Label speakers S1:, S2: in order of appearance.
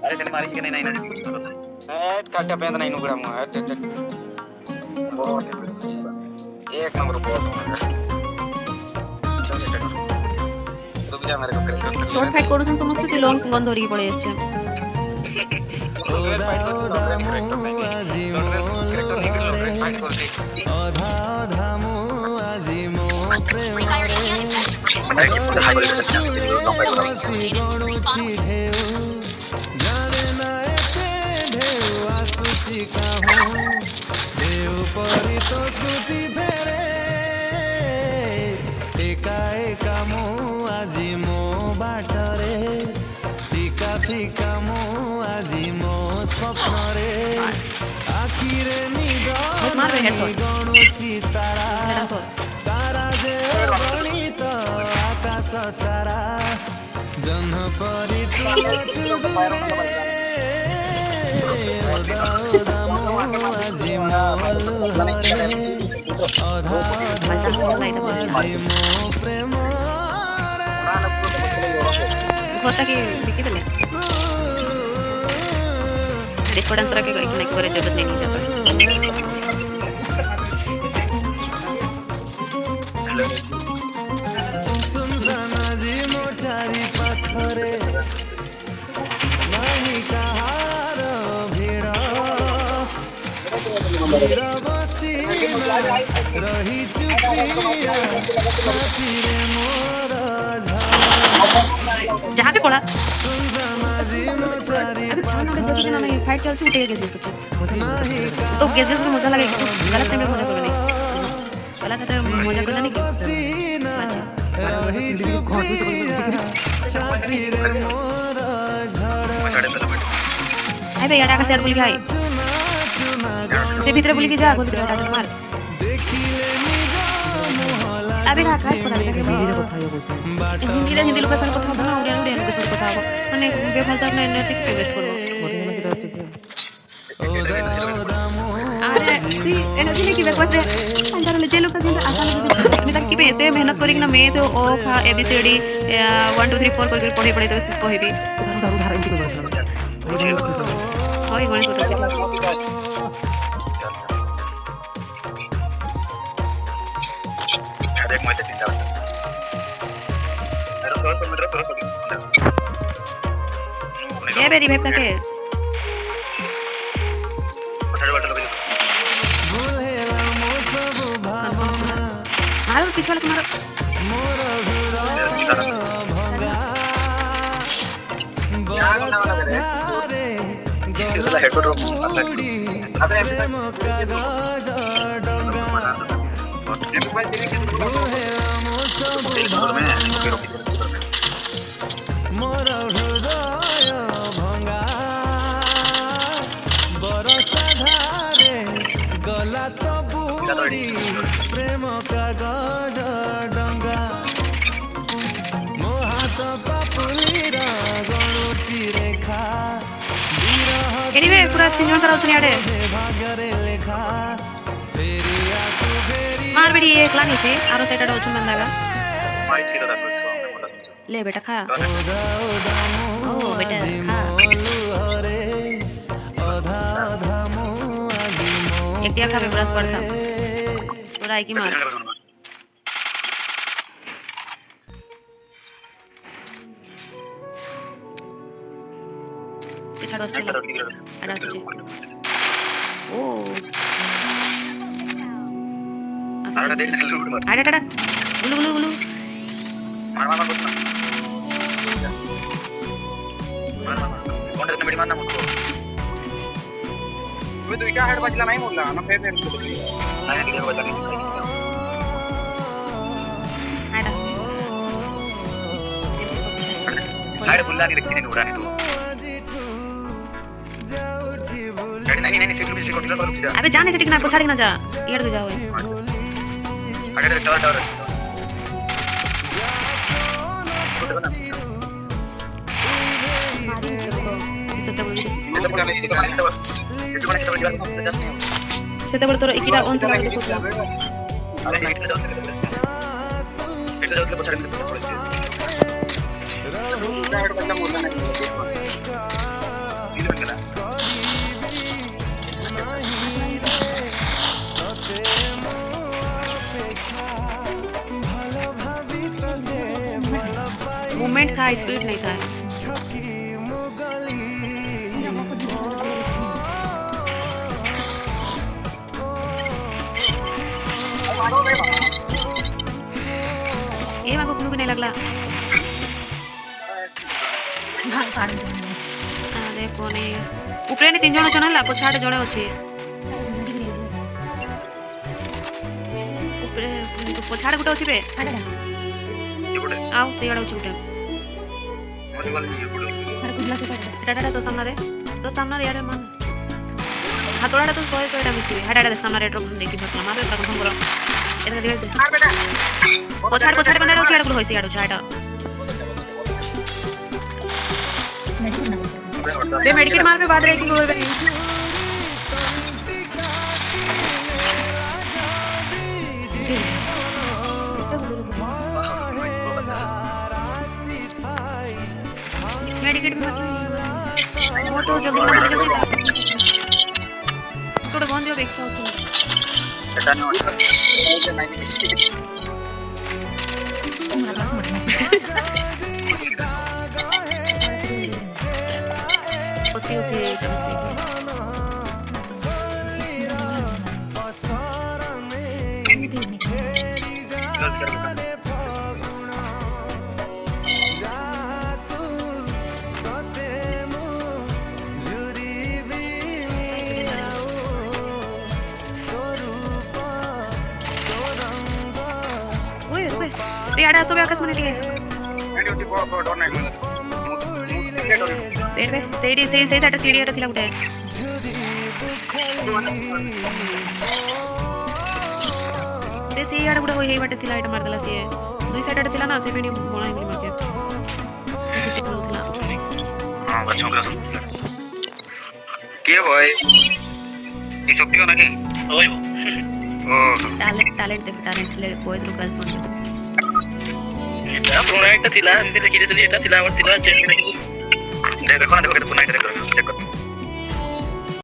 S1: अरे चले मारी के नहीं
S2: काटा पे नहीं नुगड़ा मु एक नंबर बहुत
S3: শর্ট ফাইট করছেন সমস্ত কি লং গন ধরিয়ে পড়ে আসছে মারবে হেডশট ঘরটা কি বিক্রি দিলে डिस्कॉर्ड आंसर के कनेक्ट करे जरूरत नहीं जाता
S4: सुनसना जी मोटारी पाखरे नहीं कहार भिड़ा मेरा बसी रही चुपिया साथीरे मोर
S3: जहाँ पे पड़ा
S4: सुनसना जी मोटारी
S3: फाइट चल उठे गए कुछ तो गैजेस में मजा लगे गलत टाइम में मजा कर नहीं गलत टाइम में मजा करना नहीं भाई यार का शेयर बोल भाई से भीतर बोल के जा गोल डाटा मार अबे ना क्लास पढ़ा के धीरे কথা বলছে হিন্দি লোকের সাথে কথা বলনা ওড়িয়া ওড়িয়া লোকের সাথে কথা বলবো মানে বেফালতু না নেট ইনভেস্ট করব अरे एनर्जी की बेकवास रे अंदर ले लोग का आसान लगे मैं तक की पे एते मेहनत करी ना मैं तो ओ खा एबीसीडी 1 2 3 4 करके पढ़े पढ़े तो कहबी दारू धारा इनकी कर होय गणेश फोटो
S1: देख मैं तीन चार मेरा थोड़ा
S3: ये बेरी भेप तक मारो पीछे वाले मारो
S4: प्रेम कागज डंगा मोहात पापुलीर गणुची रेखा
S3: एनीवे पूरा तीन जन कराउ छनी आडे
S4: भागरे लेखा फेरिया तू फेरी
S3: मार बेटी एक लानी छे आरो सेटा डो छन बंदागा
S1: माई छीरो दा कुछ
S3: ले बेटा खा ओ बेटा खा एक दिया खाबे ब्रश करता थोड़ा आई की मार पिछाड़ो चलो अड़ा से ओ
S1: सारा देख ले लूट मार
S3: अड़ा अड़ा गुलू गुलू गुलू
S1: मार मार कुछ मार कौन से मेरी मारना मुझको
S2: तुम्ही तो क्या हेड बचला नाही बोलला ना फेर फेर
S1: नाही दिले बता नहीं
S3: अड़ा
S1: साइड बुल्ला नहीं रखी नहीं उड़ाने तू नहीं नहीं सीट से कंट्रोल कर जा
S3: अबे जाने से टिकना को छाड़ी ना जा इधर को जाओ
S1: अरे टावर टावर
S3: ସେତେବେଳେ ତୋର ଏକିଟା ଅନ୍ ଥିଲା ଦେଖୁଥିଲା
S1: अरे नाइट पे जाओ पछाड़ी
S2: आधा हेड बचला बोलला नाही
S1: दिल बंगला
S3: मूवमेंट था स्पीड नहीं था ये माको कुनु नहीं लगला देखो नहीं ऊपर ने 3 जण छन ला पछाड़ जणे अछि ऊपर पछाड़ गुटे अछि बे
S1: एपटे
S3: आउ सियाड़ अछि गुटे
S1: मधु वाला ये पड़ो
S3: डाडा तो सामने रे यार मान हातोड़ा तो सोए सोएटा मिसी हाडा देख सामने रेट्रो देखि बसला मारे तक हम बोलो एटा दिल दे
S2: मार बेटा
S3: पछाड़ बंदा रो सियाड़ गुलो होइसी आडो छाटा बे मेडिकेट मार पे बाद रे कि गोल बे मेडिकेट में वो तो जल्दी ना मर जाओ थोड़ा बंद हो देखता हूं
S1: बेटा ने
S3: उसी ओए यार आसो बे आकाश मने टिके
S2: एंड उठी बो डर नाही मुझे डर
S3: वेट बे सेडी से साटा सीडी एटा थिला गुटे दे सी यार गुटे होई बाटे थिला एटा मार देला सी दुई साइड एटा थिला ना से बेनी बोला मिली माके
S1: हां बच्चों का के भाई ये शक्ति हो ना के ओए ओ
S3: टैलेंट ले बॉयज रो गर्ल्स वन
S1: এটা পুরো একটা ছিল আমি দেখি এটা ছিল আমার ছিল চেক দেখো না দেখো পুরো এটা দেখো চেক করো